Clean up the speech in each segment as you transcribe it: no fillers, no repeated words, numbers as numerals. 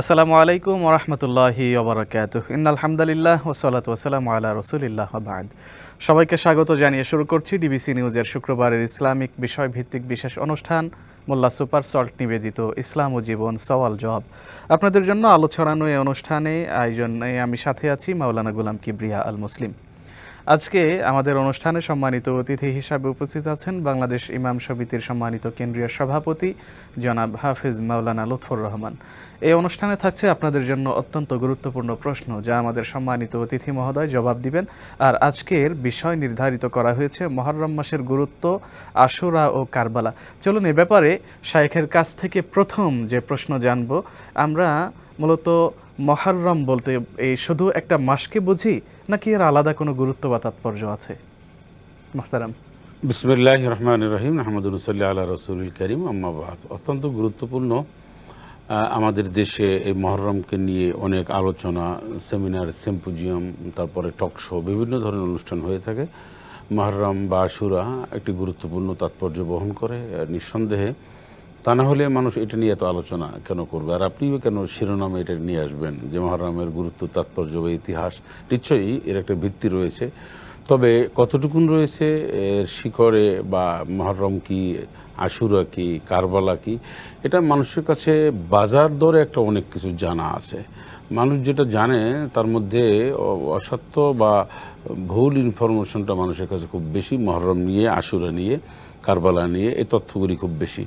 আসসালামু আলাইকুম ওয়া রাহমাতুল্লাহি ওয়া বারাকাতুহু। ইন্নাল হামদালিল্লাহ ওয়া সলাতু ওয়া সালামু আলা রাসূলিল্লাহ ওয়া বা'দ। সবাইকে স্বাগত জানিয়ে শুরু করছি ডিবিসি নিউজের শুক্রবারের ইসলামিক বিষয়ভিত্তিক বিশেষ অনুষ্ঠান মোল্লা সুপার সল্ট নিবেদিত ইসলাম ও জীবন সওয়াল জবাব। আপনাদের জন্য আলো ছড়ানো এই অনুষ্ঠানে আয়োজনে আমি সাথে আছি মাওলানা গোলাম কিবরিয়া আল মুসলিম। আজকে আমাদের অনুষ্ঠানে সম্মানিত অতিথি হিসাবে উপস্থিত আছেন বাংলাদেশ ইমাম সমিতির সম্মানিত কেন্দ্রীয় সভাপতি জনাব হাফিজ মাওলানা লুৎফর রহমান। এই অনুষ্ঠানে থাকছে আপনাদের জন্য অত্যন্ত গুরুত্বপূর্ণ প্রশ্ন, যা আমাদের সম্মানিত অতিথি মহোদয় জবাব দিবেন। আর আজকের বিষয় নির্ধারিত করা হয়েছে মুহররম মাসের গুরুত্ব, আশুরা ও কারবালা। চলুন এ ব্যাপারে শাইখের কাছ থেকে প্রথম যে প্রশ্ন জানব। আমরা মূলত মুহররম বলতে এই শুধু একটা মাসকে বুঝি, নাকি এর আলাদা কোনো গুরুত্ব বা তাৎপর্য আছে? মুহতারাম। বিসমিল্লাহির রহমানির রহিম, আহমদুল্লাহ সাল্লি আলা রাসূলিল কারীম, আম্মা বাদ। অত্যন্ত গুরুত্বপূর্ণ। আমাদের দেশে এই মুহররমকে নিয়ে অনেক আলোচনা, সেমিনার, সিম্পোজিয়াম, তারপরে টক শো, বিভিন্ন ধরনের অনুষ্ঠান হয়ে থাকে। মুহররম বা আশুরা একটি গুরুত্বপূর্ণ তাৎপর্য বহন করে নিঃসন্দেহে। তা না হলে মানুষ এটা নিয়ে এত আলোচনা কেন করবে? আর আপনিও কেন শিরোনামে এটা নিয়ে আসবেন যে মুহররমের গুরুত্ব, তাৎপর্য বা ইতিহাস? নিশ্চয়ই এর একটা ভিত্তি রয়েছে, তবে কতটুকুন রয়েছে এর শিকড়ে, বা মুহররম কি, আশুরা কি, কারবালা কি, এটা মানুষের কাছে বাজার দরে একটা অনেক কিছু জানা আছে। মানুষ যেটা জানে তার মধ্যে অসত্য বা ভুল ইনফরমেশনটা মানুষের কাছে খুব বেশি। মুহররম নিয়ে, আশুরা নিয়ে, কারবালা নিয়ে এই তথ্যগুলি খুব বেশি।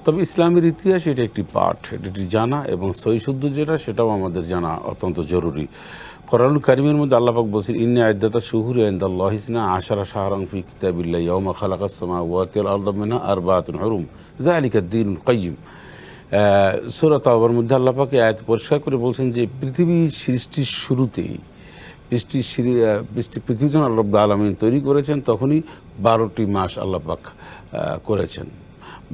তবে ইসলামের ইতিহাস এটা একটি পাঠ, এটি জানা এবং সহিশুদ্ধ যেটা, সেটাও আমাদের জানা অত্যন্ত জরুরি। কোরআনুল কারীমের মধ্যে আল্লাহ পাক বলছেন, ইন্না ইদ্দাতা শুহুরি ইনদাল্লাহি ইসনা আশারা শাহরান ফি কিতাবিল্লাহি ইয়াওমা খালাকাস সামাওয়াতি ওয়াল আরদা মিনহা আরবাআতুন হুরুম যালিকা দ্বীনুল কাইয়্যিম। সূরা তাওবার মধ্যে আল্লাহ পাক এই আয়াত পরিষ্কার করে বলছেন যে পৃথিবী সৃষ্টির শুরুতেই পৃথিবী যখন আল্লাহ রাব্বুল আলামিন তৈরি করেছেন, তখনই 12টি মাস আল্লাহ পাক করেছেন।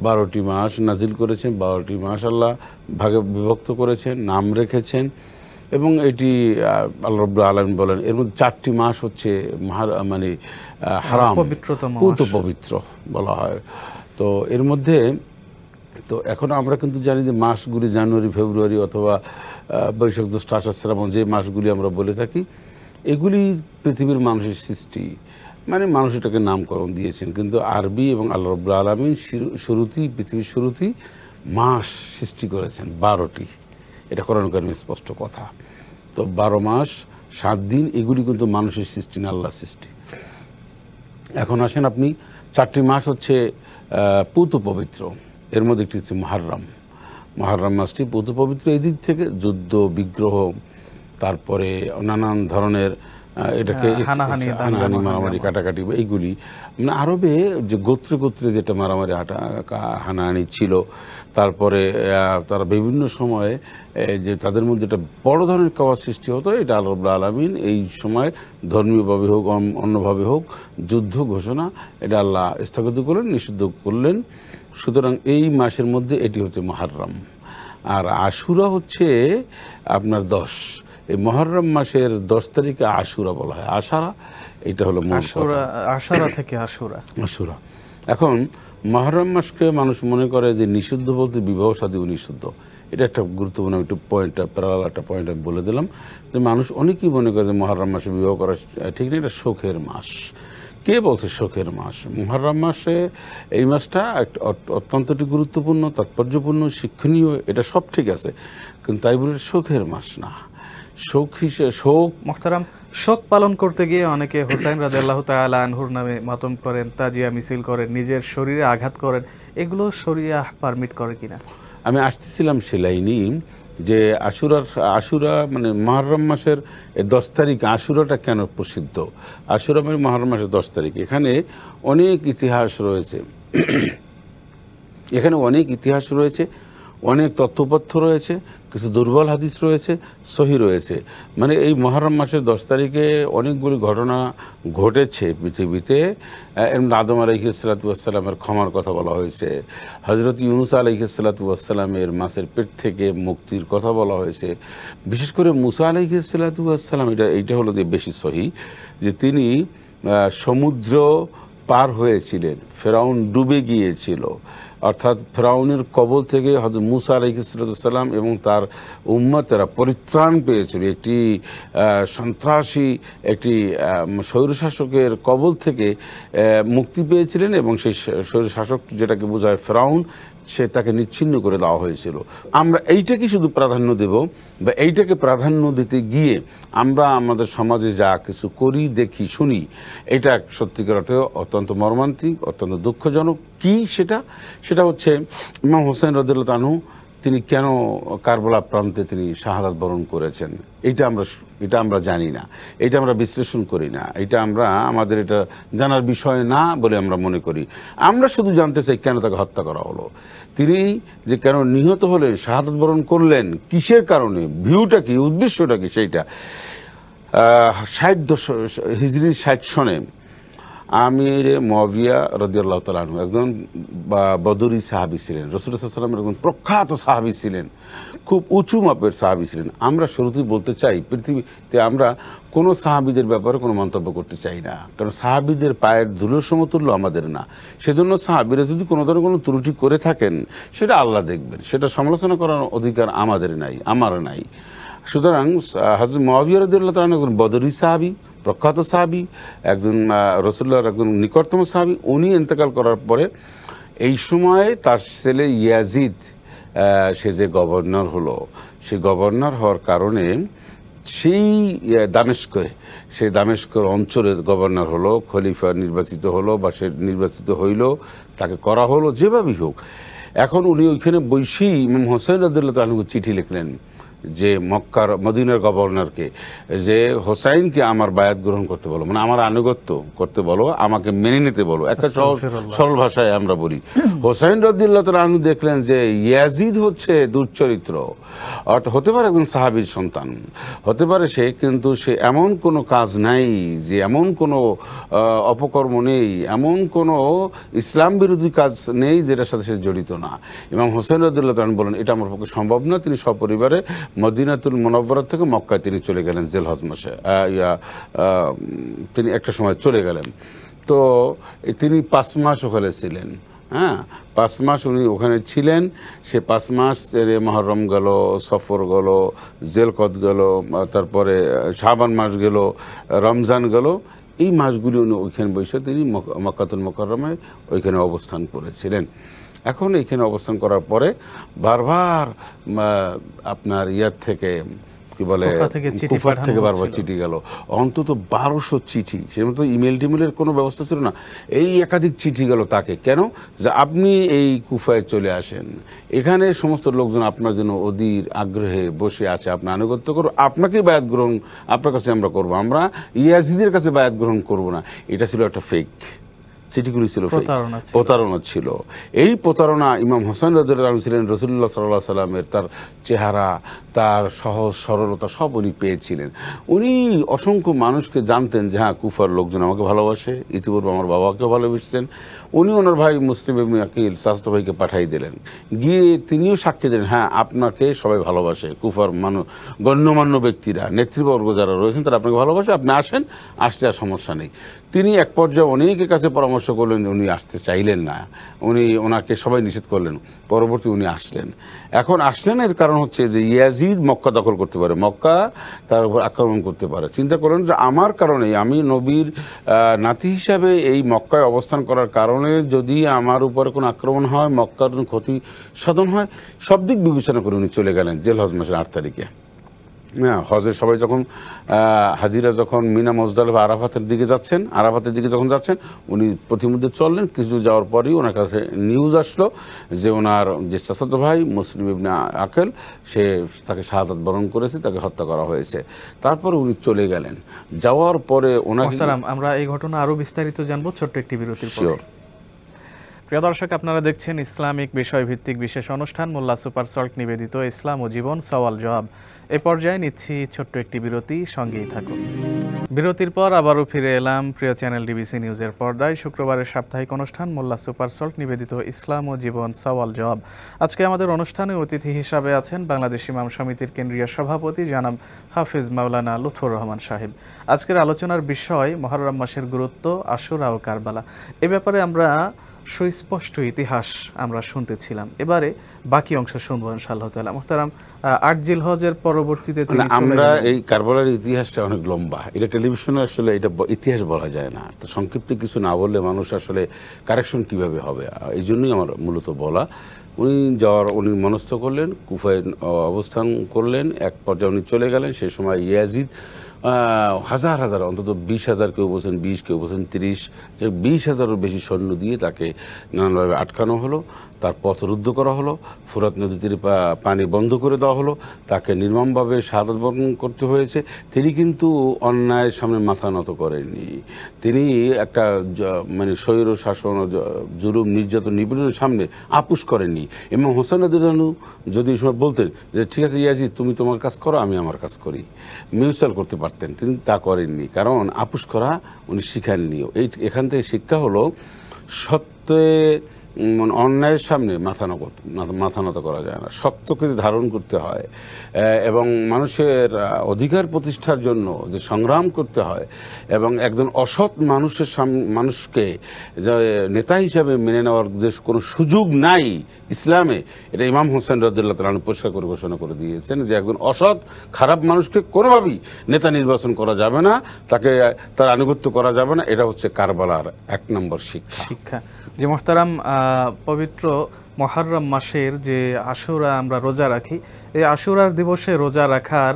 12টি মাস নাজিল করেছেন, 12টি মাস আল্লাহ ভাগে বিভক্ত করেছেন, নাম রেখেছেন। এবং এটি আল্লাহ রাব্বুল আলামিন বলেন এর মধ্যে 4টি মাস হচ্ছে হারাম, পবিত্র বলা হয়। তো এর মধ্যে তো এখন আমরা কিন্তু জানি যে মাসগুলি জানুয়ারি, ফেব্রুয়ারি অথবা বৈশাখ, জ্যৈষ্ঠ, আষাঢ়, শ্রাবণ, যে মাসগুলি আমরা বলে থাকি, এগুলি পৃথিবীর মানুষের সৃষ্টি, মানুষ এটাকে নামকরণ দিয়েছেন। কিন্তু আরবি এবং আল্লাহ রাব্বুল আলামিন শুরুতেই, পৃথিবীর শুরুতেই মাস সৃষ্টি করেছেন 12টি। এটা কোরআন কারীমের স্পষ্ট কথা। তো 12 মাস 7 দিন এগুলি কিন্তু মানুষের সৃষ্টি না, আল্লাহর সৃষ্টি। এখন আসেন আপনি, 4টি মাস হচ্ছে পূত পবিত্র। এর মধ্যে একটি হচ্ছে মুহররম। মুহররম মাসটি পূত পবিত্র এই দিক থেকে, যুদ্ধ বিগ্রহ, তারপরে নানান ধরনের এটাকে হানাহানি, মারামারি, কাটাকাটি, এইগুলি আরবে যে গোত্রে গোত্রে যেটা মারামারি, হানাহানি ছিল। তারপরে তারা বিভিন্ন সময়ে যে তাদের মধ্যে একটা বড় ধরনের কাওয়ার সৃষ্টি হতো, এটা আল্লাহ রাব্বুল আলামিন এই সময় ধর্মীয়ভাবে হোক, অন্যভাবে হোক, যুদ্ধ ঘোষণা, এটা আল্লাহ স্থগিত করলেন, নিষিদ্ধ করলেন। সুতরাং এই মাসের মধ্যে এটি হচ্ছে মুহররম। আর আশুরা হচ্ছে আপনার 10। এই মুহররম মাসের 10 তারিখে আশুরা বলা হয়। আশারা, এটা হলো আশারা থেকে আশুরা। এখন মুহররম মাসকে মানুষ মনে করে যে নিষিদ্ধ বলতে বিবাহ শাদী নিষিদ্ধ। এটা একটা গুরুত্বপূর্ণ একটু একটা পয়েন্ট আমি বলে দিলাম, যে মানুষ অনেকেই মনে করে যে মুহররম মাসে বিবাহ করা ঠিক নেই, এটা শোকের মাস। কে বলছে শোকের মাস? মুহররম মাসে এই মাসটা অত্যন্ত গুরুত্বপূর্ণ, তাৎপর্যপূর্ণ, শিক্ষণীয়, এটা সব ঠিক আছে, কিন্তু তাই বলে শোকের মাস না। শোক পালন করতে গিয়ে অনেকে হুসাইন রাদিয়াল্লাহু তাআলা আনহুর নামে মাতম করেন, তাজিয়া মিছিল করেন, নিজের শরীরে আঘাত করেন। এগুলো শরিয়া পারমিট করে কিনা? আমি আসতেছিলাম সেলাইনি যে আশুরা মুহররম মাসের 10 তারিখ আশুরাটা কেন প্রসিদ্ধ? আশুরা মুহররম মাসের 10 তারিখ। এখানে অনেক ইতিহাস রয়েছে, অনেক তথ্যপত্র রয়েছে, কিছু দুর্বল হাদিস রয়েছে, সহি রয়েছে। এই মুহররম মাসের 10 তারিখে অনেকগুলি ঘটনা ঘটেছে পৃথিবীতে। আদম আলাইহিসসালাতু ওয়াসসালামের ক্ষমার কথা বলা হয়েছে, হযরত ইউনূস আলাইহিসসালাতু ওয়াসসালামের মাছের পেট থেকে মুক্তির কথা বলা হয়েছে। বিশেষ করে মুসা আলাইহিসসালাতু ওয়াসসালাম, এইটা হলো যে বেশি সহি, যে তিনি সমুদ্র পার হয়েছিলেন, ফেরাউন ডুবে গিয়েছিল, অর্থাৎ ফেরাউনের কবল থেকে হযরত মূসা আলাইহিস সালাম এবং তার উম্মতেরা পরিত্রাণ পেয়েছিল। একটি সন্ত্রাসী, একটি স্বৈরশাসকের কবল থেকে মুক্তি পেয়েছিলেন এবং সেই স্বৈরশাসক যেটাকে বোঝায় ফেরাউন, সে তাকে নিচ্ছিন্ন করে দেওয়া হয়েছিল। আমরা এইটাকে শুধু প্রাধান্য দেব, বা এইটাকে প্রাধান্য দিতে গিয়ে আমরা আমাদের সমাজে যা কিছু করি, দেখি, শুনি, এটা সত্যিকার অর্থে অত্যন্ত মর্মান্তিক, অত্যন্ত দুঃখজনক। কি সেটা হচ্ছে ইমাম হোসেন রাদিয়াল্লাহু আনহু তিনি কেন কারবালা প্রান্তে তিনি শাহাদাত বরণ করেছেন, এটা আমরা জানি না, এটা আমরা বিশ্লেষণ করি না, আমাদের এটা জানার বিষয় না বলে আমরা মনে করি। আমরা শুধু জানতে চাই কেন তাকে হত্যা করা হলো, তিনি যে কেন নিহত হলেন, শাহাদাত বরণ করলেন, কিসের কারণে, ভিউটা কি, উদ্দেশ্যটা কি, সেইটা। 60 হিজরি 60 সনে আমির মুআবিয়া রাদিয়াল্লাহু তাআলা আনহু একজন বদরি সাহাবী ছিলেন, রাসূলুল্লাহ সাল্লাল্লাহু আলাইহি ওয়াসাল্লাম একজন প্রখ্যাত সাহাবী ছিলেন, খুব উঁচু মাপের সাহাবী ছিলেন। আমরা শুরুতেই বলতে চাই, পৃথিবীতে আমরা কোনো সাহাবীদের ব্যাপারে কোনো মন্তব্য করতে চাই না, কারণ সাহাবীদের পায়ের ধুলোর সমতুল্য আমাদের না। সেজন্য সাহাবীরা যদি কোনো ধরনের কোনো ত্রুটি করে থাকেন, সেটা আল্লাহ দেখবেন, সেটা সমালোচনা করার অধিকার আমার নাই। সুতরাং হযরত মুআবিয়া রাদিয়াল্লাহু তাআলা একজন বদরি সাহাবী, প্রখ্যাত সাহাবী, একজন রাসূলুল্লাহর একজন নিকটতম সাহাবী। উনি ইন্তেকাল করার পরে এই সময় তার ছেলে ইয়াজিদ সে যে গভর্নর হলো, সেই গভর্নর হওয়ার কারণে সেই দামেস্কের অঞ্চলের গভর্নর হলো, খলিফা নির্বাচিত হলো, বা সে নির্বাচিত হইল, তাকে করা হলো যেভাবেই হোক। এখন উনি ওইখানে বসেই ইমাম হোসেন রাদিয়াল্লাহু আনহু চিঠি লিখলেন যে মদিনার গভর্নরকে, যে হোসাইনকে আমার বায়াত গ্রহণ করতে বলো, মানে আমার আনুগত্য করতে বলো, আমাকে মেনে নিতে বলো। একটা সরল ভাষায় আমরা বলি, হোসাইন রাদিয়াল্লাহু তাআলা আনহু দেখলেন যে ইয়াজিদ হচ্ছে দুশ্চরিত্র, হতে পারে একজন সাহাবীর সন্তান, হতে পারে সে, কিন্তু সে এমন কোনো কাজ নাই, যে এমন কোনো অপকর্ম নেই, এমন কোনো ইসলাম বিরোধী কাজ নেই যেটার সাথে সে জড়িত না। ইমাম হোসেন রাদিয়াল্লাহু তাআলা বলেন এটা আমার পক্ষে সম্ভব না। তিনি সপরিবারে মদিনাতুল মুনাওয়ারা থেকে মক্কায় তিনি চলে গেলেন, জিলহজ মাসে তিনি একটা সময় চলে গেলেন। তো তিনি 5 মাস ওখানে ছিলেন। 5 মাস উনি ওখানে ছিলেন। সে 5 মাস মুহররম গেল, সফর গেল, জিলকদ গেল, তারপরে শাবান মাস গেল, রমজান গেল। এই মাসগুলি উনি ওইখানে বসে তিনি মক্কাতুল মুকাররমায় ওইখানে অবস্থান করেছিলেন। এখন এইখানে অবস্থান করার পরে বারবার আপনার ইয়ার থেকে কি বলে কুফার থেকে বারবার চিঠি গেল, অন্তত 1200 চিঠি। সে মতো ইমেলের কোনো ব্যবস্থা ছিল না, এই একাধিক চিঠি গেল তাকে। কেন? যে আপনি এই কুফায় চলে আসেন, এখানে সমস্ত লোকজন আপনার জন্য অধীর আগ্রহে বসে আছে, আপনি আনুগত্য করো, আপনাকেই বায়াত গ্রহণ আপনার কাছে আমরা করবো, আমরা ইয়াজিদের কাছে বায়াত গ্রহণ করবো না। এটা ছিল একটা ফেক চিঠিগুলি, ছিল প্রতারণা ছিল। এই প্রতারণা ইমাম হোসেন রাদিয়াল্লাহু আনহু ছিলেন রাসূলুল্লাহ সাল্লাল্লাহু আলাইহি সাল্লামের, তার চেহারা, তার সহজ সরলতা সব উনি পেয়েছিলেন। উনি অসংখ্য মানুষকে জানতেন যে হ্যাঁ, কুফার লোকজন আমাকে ভালোবাসে, ইতিপূর্বে আমার বাবাকেও ভালোবেসেছেন। উনি ওনার ভাই মুসলিম ইবনে আকিল চাচাতো ভাইকে পাঠাই দিলেন, গিয়ে তিনিও সাক্ষী দিলেন হ্যাঁ, আপনাকে সবাই ভালোবাসে, কুফার গণ্যমান্য ব্যক্তিরা, নেতৃবর্গ যারা রয়েছেন তারা আপনাকে ভালোবাসে, আপনি আসলে আর সমস্যা নেই। তিনি এক পর্যায়ে অনেকের কাছে পরামর্শ করলেন, উনি আসতে চাইলেন না, ওনাকে সবাই নিষেধ করলেন। পরবর্তী উনি আসলেন। এখন আসলেন এর কারণ হচ্ছে যে ইয়াজিদ মক্কা দখল করতে পারে, মক্কা তার উপর আক্রমণ করতে পারে। চিন্তা করলেন যে আমার কারণে, আমি নবীর নাতি হিসাবে এই মক্কায় অবস্থান করার কারণে যদি আমার উপরে কোনো আক্রমণ হয়, মক্কার ক্ষতি সাধন হয়, সব দিক বিবেচনা করে উনি চলে গেলেন জিলহজ মাসের 8 তারিখে। হ্যাঁ, হজের সবাই যখন হাজিরা যখন মিনা মুজদালিফা আরাফাতের দিকে যখন যাচ্ছেন, উনি প্রতিমধ্যে চললেন। কিছু যাওয়ার পরেই ওনার কাছে নিউজ আসলো যে ওনার যে চাচাতো ভাই মুসলিম ইবনে আকিল, সে তাকে শাহাদাত বরণ করেছে, তাকে হত্যা করা হয়েছে। তারপরে উনি চলে গেলেন। যাওয়ার পরে ওনাকে আমরা এই ঘটনা আরো বিস্তারিত জানবো ছোট্ট একটি বিরতির পর। প্রিয় দর্শক, আপনারা দেখছেন ইসলামিক বিষয়ভিত্তিক বিশেষ অনুষ্ঠান মোল্লা সুপার সল্ট নিবেদিত ইসলাম ও জীবন সওয়াল জবাব। এ পর্যায়ে নিচ্ছি ছোট্ট একটি বিরতি, সঙ্গেই থাকুন। বিরতির পর আবারও ফিরে এলাম প্রিয় চ্যানেল ডিবিসি নিউজের পর্দায়। শুক্রবারের সাপ্তাহিক অনুষ্ঠান মোল্লা সুপার সল্ট নিবেদিত ইসলাম ও জীবন সওয়াল জবাব। আজকে আমাদের অনুষ্ঠানে অতিথি হিসাবে আছেন বাংলাদেশ ইমাম সমিতির কেন্দ্রীয় সভাপতি জনাব হাফিজ মাওলানা লুৎফর রহমান সাহেব। আজকের আলোচনার বিষয় মুহররম মাসের গুরুত্ব, আশুরা ও কারবালা। এ ব্যাপারে আমরা সুস্পষ্ট ইতিহাস আমরা শুনতেছিলাম, এবারে বাকি অংশ শুনবো ইনশাআল্লাহ তাআলা। মুহতারাম, ৮ জিলহজের পরবর্তীতে আমরা এই কারবালার ইতিহাসটা অনেক লম্বা, এটা টেলিভিশনে আসলে এটা ইতিহাস বলা যায় না, তো সংক্ষিপ্ত কিছু না বললে মানুষ আসলে কারেকশন কিভাবে হবে, এই জন্যই আমার মূলত বলা। উনি মনস্থ করলেন, কুফায় অবস্থান করলেন, এক পর্যায়ে উনি চলে গেলেন। সেই সময় ইয়াজিদ হাজার হাজার, অন্তত ২০,০০০, কেউ বলছেন ২০, কেউ বলছেন ৩০, ২০,০০০-এরও বেশি সৈন্য দিয়ে তাকে নানানভাবে আটকানো হলো, তার পথ রুদ্ধ করা হলো, ফুরাত নদী তীরে পানি বন্ধ করে দেওয়া হলো, তাকে নির্মমভাবে শাহাদাত বরণ করতে হয়েছে। তিনি কিন্তু অন্যায়ের সামনে মাথা নত করেননি। তিনি একটা মানে স্বৈর শাসন, জুলুম, নির্যাতন, নিপীড়নের সামনে আপোষ করেননি। ইমাম হোসেন রাদিয়াল্লাহু যদি এই সময় বলতেন যে ঠিক আছে ইয়াজিদ, তুমি তোমার কাজ করো, আমি আমার কাজ করি, মিউচুয়াল করতে পারতেন, তিনি তা করেননি, কারণ আপোষ করা উনি শিখাননি। এখান থেকে শিক্ষা হলো সত্যে অন্যায়ের সামনে মাথা নত করা যায় না, সত্যকে ধারণ করতে হয় এবং মানুষের অধিকার প্রতিষ্ঠার জন্য যে সংগ্রাম করতে হয় এবং একজন অসৎ মানুষকে নেতা হিসাবে মেনে নেওয়ার যে কোনো সুযোগ নাই ইসলামে, এটা ইমাম হোসেন রাদিয়াল্লাহু তাআলা পরিষ্কার করে ঘোষণা করে দিয়েছেন যে একজন অসৎ খারাপ মানুষকে কোনোভাবেই নেতা নির্বাচন করা যাবে না, তাকে তার আনুগত্য করা যাবে না। এটা হচ্ছে কারবালার ১ নম্বর শিক্ষা। যে মোহতারাম, পবিত্র মুহররম মাসের যে আশুরা আমরা রোজা রাখি, এই আশুরার দিবসে রোজা রাখার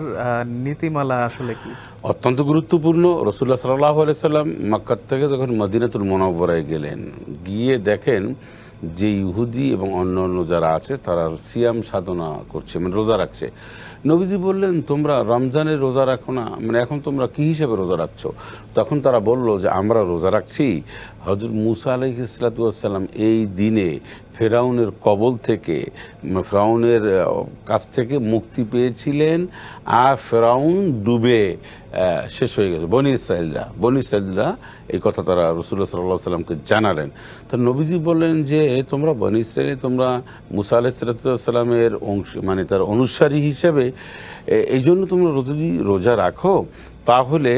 নীতিমালা আসলে কি? অত্যন্ত গুরুত্বপূর্ণ। রাসূলুল্লাহ সাল্লাল্লাহু আলাইহি সাল্লাম মক্কা থেকে যখন মদিনাতুল মুনাওয়ারায় গেলেন, গিয়ে দেখেন যে ইহুদি এবং অন্য যারা আছে তারা সিয়াম সাধনা করছে, মানে রোজা রাখছে। নবীজি বললেন, তোমরা রমজানের রোজা রাখো না, মানে এখন তোমরা কি হিসাবে রোজা রাখছো? তখন তারা বলল যে আমরা রোজা রাখছি, হযরত মূসা আলাইহিস সালাতু ওয়াস সালাম এই দিনে ফেরাউনের কবল থেকে, ফেরাউনের কাছ থেকে মুক্তি পেয়েছিলেন, আর ফেরাউন ডুবে শেষ হয়ে গেছে। বনি ইসরাইলরা এই কথা তারা রাসূলুল্লাহ সাল্লাল্লাহু আলাইহি সাল্লামকে জানালেন। তো নবীজি বললেন যে তোমরা বনি ইসরাইলে, তোমরা মূসা আলাইহিস সালামের অংশ, মানে তার অনুসারী হিসেবে এই জন্য তোমরা যদি রোজা রাখো, তাহলে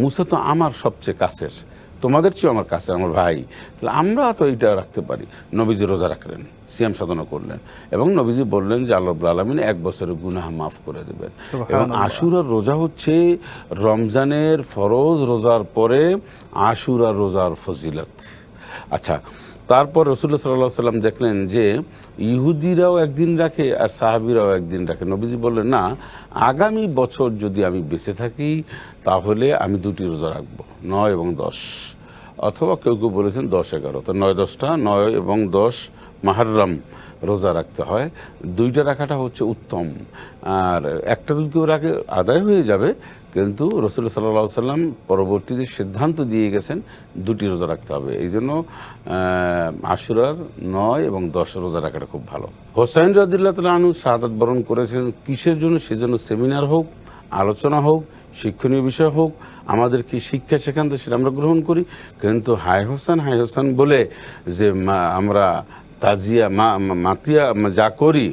মূসা তো আমার সবচেয়ে কাছের, তোমাদের চেয়েও আমার কাছে, আমার ভাই, তাহলে আমরা তো এইটা রাখতে পারি। নবীজি রোজা রাখলেন, সিয়াম সাধনা করলেন এবং নবীজি বললেন যে আল্লাহ রাব্বুল আলামিন ১ বছরের গুনাহ মাফ করে দেবেন। এবং আশুরার রোজা হচ্ছে রমজানের ফরজ রোজার পরে আশুরার রোজার ফজিলত। আচ্ছা, তারপর রাসূলুল্লাহ সাল্লাল্লাহু আলাইহি সাল্লাম দেখলেন যে ইহুদিরাও একদিন রাখে আর সাহাবীরাও একদিন রাখে। নবীজি বললেন, না, আগামী বছর যদি আমি বেঁচে থাকি তাহলে আমি 2টি রোজা রাখবো, 9 এবং 10, অথবা কেউ কেউ বলেছেন 10-11। তো 9-10টা, 9 এবং 10 মুহররম রোজা রাখতে হয়। 2টা রাখাটা হচ্ছে উত্তম, আর একটা যদি কেউ রাখে আদায় হয়ে যাবে, কিন্তু রাসূলুল্লাহ সাল্লাল্লাহু আলাইহি সাল্লাম পরবর্তীতে সিদ্ধান্ত দিয়ে গেছেন 2টি রোজা রাখতে হবে। এই জন্য আশুরার 9 এবং 10 রোজা রাখাটা খুব ভালো। হোসাইন রাদিয়াল্লাহু তাআলা আনহু শাহাদাত বরণ করেছেন কিসের জন্য? সেজন্য সেমিনার হোক, আলোচনা হোক, শিক্ষণীয় বিষয় হোক, আমাদের কি শিক্ষা সেখান থেকে সেটা আমরা গ্রহণ করি। কিন্তু হাই হোসেন বলে যে আমরা তাজিয়া মাতিয়া যা করি,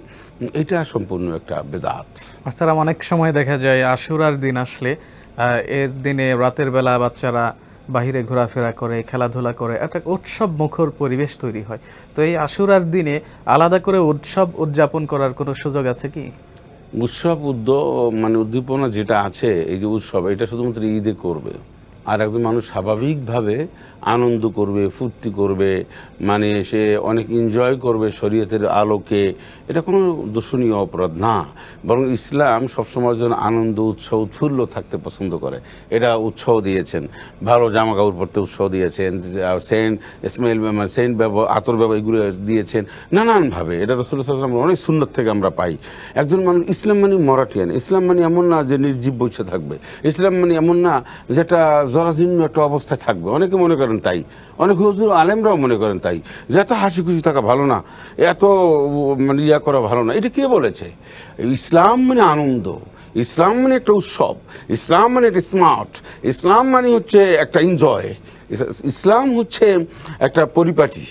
এটা সম্পূর্ণ একটা বেদাত। বাচ্চারা অনেক সময় দেখা যায় আশুরার দিন আসলে এর দিনে রাতের বেলা বাচ্চারা বাহিরে ঘোরাফেরা করে, খেলাধুলা করে, একটা উৎসব মুখর পরিবেশ তৈরি হয়। তো এই আশুরার দিনে আলাদা করে উৎসব উদযাপন করার কোনো সুযোগ আছে কি? উৎসব মানে উদ্দীপনা যেটা আছে, এই যে উৎসব, এটা শুধুমাত্র ঈদে করবে। আর একজন মানুষ স্বাভাবিকভাবে আনন্দ করবে, ফুর্তি করবে, মানে সে অনেক এনজয় করবে শরীয়তের আলোকে, এটা কোনো দূষণীয় অপরাধ না। বরং ইসলাম সবসময়ের জন্য আনন্দ, উৎসব, উৎফুল্ল থাকতে পছন্দ করে। এটা উৎসাহ দিয়েছেন, ভালো জামা কাপড় পরতে উৎসাহ দিয়েছেন, সেন্ট ব্যবহার, আতর ব্যবহার, এগুলো দিয়েছেন নানানভাবে। এটা রাসূলুল্লাহ সাল্লাল্লাহু আলাইহি ওয়াসাল্লাম অনেক সুন্নাত থেকে আমরা পাই। একজন মানুষ, ইসলাম মানে মরাটিয়ান, ইসলাম মানে এমন না যে নির্জীব বসে থাকবে, ইসলাম মানে এমন না যেটা জরাজীর্ণ একটা অবস্থায় থাকবে। অনেকে মনে করেন তাই, অনেক হুজুর আলেমরাও মনে করেন তাই, যে এত হাসি খুশি থাকা ভালো না, এত মানে করা ভালো না। এটা কে বলেছে? ইসলাম মানে আনন্দ, ইসলাম মানে একটা উৎসব, ইসলাম মানে একটা স্মার্ট, ইসলাম মানে হচ্ছে একটা এনজয়, ইসলাম হচ্ছে একটা পরিপাটি।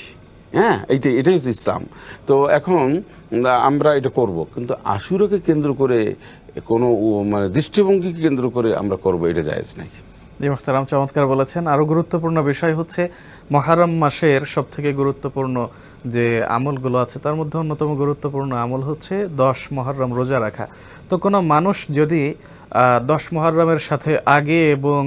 হ্যাঁ, এটাই হচ্ছে ইসলাম। তো এখন আমরা এটা করব, কিন্তু আশুরাকে কেন্দ্র করে কোনো মানে দৃষ্টিভঙ্গিকে কেন্দ্র করে আমরা করব, এটা জায়েজ নাই। জি মোহতারাম, চমৎকার বলেছেন। আরও গুরুত্বপূর্ণ বিষয় হচ্ছে মুহররম মাসের সবথেকে গুরুত্বপূর্ণ যে আমলগুলো আছে তার মধ্যে অন্যতম গুরুত্বপূর্ণ আমল হচ্ছে 10 মুহররম রোজা রাখা। তো কোনো মানুষ যদি 10 মুহররমের সাথে আগে এবং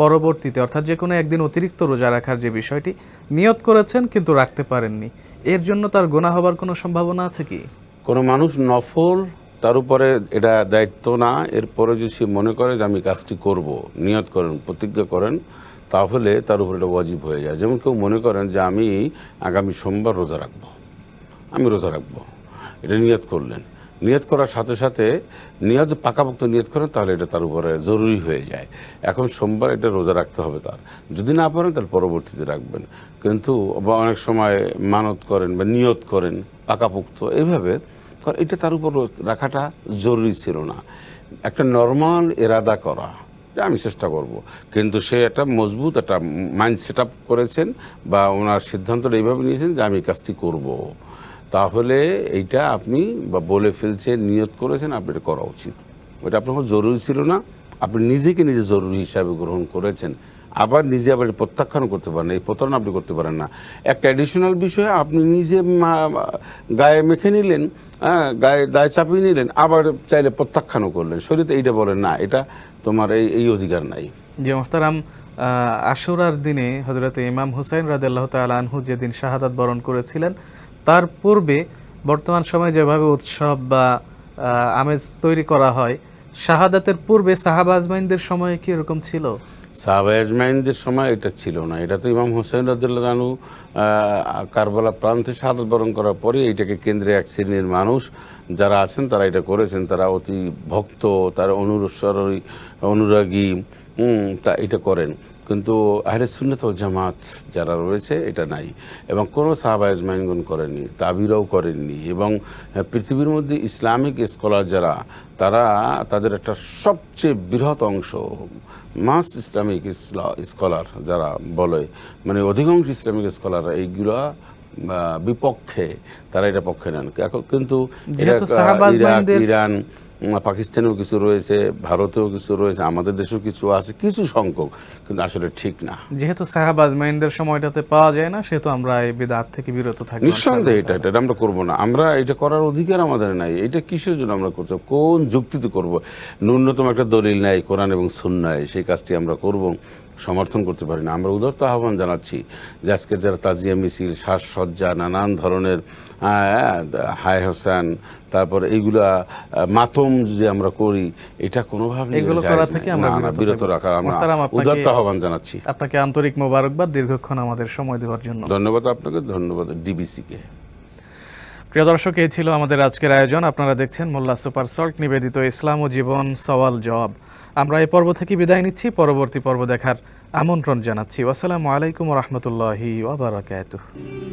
পরবর্তীতে অর্থাৎ যে কোনো একদিন অতিরিক্ত রোজা রাখার যে বিষয়টি নিয়ত করেছেন কিন্তু রাখতে পারেননি, এর জন্য তার গুনাহ হবার কোনো সম্ভাবনা আছে কি? কোনো মানুষ নফল, তার উপরে এটা দায়িত্ব না, এরপরে যদি সে মনে করে যে আমি কাজটি করব, নিয়ত করেন, প্রতিজ্ঞা করেন, তাহলে তার উপরে এটা ওয়াজিব হয়ে যায়। যেমন কেউ মনে করেন যে আমি আগামী সোমবার রোজা রাখবো, আমি রোজা রাখবো, এটা নিয়ত করলেন। নিয়ত করার সাথে সাথে নিয়ত পাকাপোক্ত নিয়ত করেন, তাহলে এটা তার উপরে জরুরি হয়ে যায়। এখন সোমবার এটা রোজা রাখতে হবে তার, যদি না পারেন তাহলে পরবর্তীতে রাখবেন। কিন্তু অনেক সময় মানত করেন বা নিয়ত করেন পাকাপোক্ত, এইভাবে এটা তার উপর রাখাটা জরুরি ছিল না। একটা নর্মাল এরাদা করা যে আমি চেষ্টা করব, কিন্তু সে একটা মজবুত একটা মাইন্ড সেট আপ করেছেন বা ওনার সিদ্ধান্তটা এইভাবে নিয়েছেন যে আমি কাজটি করব, তাহলে এইটা আপনি বা বলে ফেলছেন, নিয়ত করেছেন, আপনি এটা করা উচিত। ওটা আপনার জরুরি ছিল না, আপনি নিজেকে নিজে জরুরি হিসাবে গ্রহণ করেছেন। আবার নিজে আবার প্রত্যাখ্যান করতে পারেন, এই প্রতারণা আপনি করতে পারেন না। একটা অ্যাডিশনাল বিষয়ে আপনি নিজে গায়ে মেখে নিলেন, গায়ে দায় চাপিয়ে নিলেন, আবার চাইলে প্রত্যাখ্যানও করলেন। শরীয়তে এইটা বলেন না, এটা তোমার এই অধিকার নাই। জি মোহতারাম, আশুরার দিনে হযরত ইমাম হুসাইন রাদিয়াল্লাহু তাআলা আনহু যেদিন শাহাদাত বরণ করেছিলেন, তার পূর্বে বর্তমান সময়ে যেভাবে উৎসব বা আমেজ তৈরি করা হয়, শাহাদাতের পূর্বে সাহাবা আজমাইনদের সময়ে কি এরকম ছিল? সাহাবা আজমাইনদের সময় এটা ছিল না। এটা তো ইমাম হুসাইন রাদিয়াল্লাহু আনহু কারবালা প্রান্তে শাহাদাত বরণ করার পরে এইটাকে কেন্দ্রে এক শ্রেণীর মানুষ যারা আছেন তারা এটা করেছেন। তারা অতি ভক্ত, তারা অনুরাগী, তা এটা করেন। কিন্তু আহলে সুন্নাত ওয়াল জামাত যারা রয়েছে এটা নাই, এবং কোনো সাহাবা আজমাইনগণ করেননি, তাবিরাও করেননি। এবং পৃথিবীর মধ্যে ইসলামিক স্কলার যারা, তারা তাদের একটা সবচেয়ে বৃহৎ অংশ মাস ইসলামিক স্কলার যারা বলে, মানে অধিকাংশ ইসলামিক স্কলার এইগুলা বিপক্ষে, তারা এটা পক্ষে নেন। কিন্তু ইরাক, ইরান, পাকিস্তানেও কিছু রয়েছে, ভারতেও কিছু রয়েছে, আমাদের দেশেও কিছু আছে, কিছু সংখ্যক, কিন্তু আসলে ঠিক না। যেহেতু সাহাবা আজমাইনদের সময়টাতে পাওয়া যায় না, সেহেতু আমরা এই বিদআত থেকে বিরত থাকি। নিঃসন্দেহে এটা আমরা করবো না, আমরা এটা করার অধিকার আমাদের নাই। এটা কিসের জন্য আমরা করতে, কোন যুক্তিতে করব? ন্যূনতম একটা দলিল নাই কোরআন এবং সুন্নায়, সেই কাজটি আমরা করব, সমর্থন করতে পারি না। আমরা উদারত আহ্বান জানাচ্ছি যে আজকে যারা তাজিয়া মিছিল, সাজসজ্জা, নানান ধরনের হায় হোসেন, তারপর এইগুলা মাতম যে আমরা করি, এটা কোনোভাবেই বিরত রাখা, আমরা উদারত আহ্বান জানাচ্ছি। আপনাকে আন্তরিক মোবারকবাদ দীর্ঘক্ষণ আমাদের সময় দেওয়ার জন্য। ধন্যবাদ আপনাকে, ধন্যবাদ ডিবিসিকে। প্রিয় দর্শক, এই ছিল আমাদের আজকের আয়োজন। আপনারা দেখছেন মোল্লা সুপার সল্ট নিবেদিত ইসলাম ও জীবন সওয়াল জবাব। আমরা এই পর্ব থেকে বিদায় নিচ্ছি, পরবর্তী পর্ব দেখার আমন্ত্রণ জানাচ্ছি। আসসালামু আলাইকুম ওয়া রাহমাতুল্লাহি ওয়া বারাকাতুহু।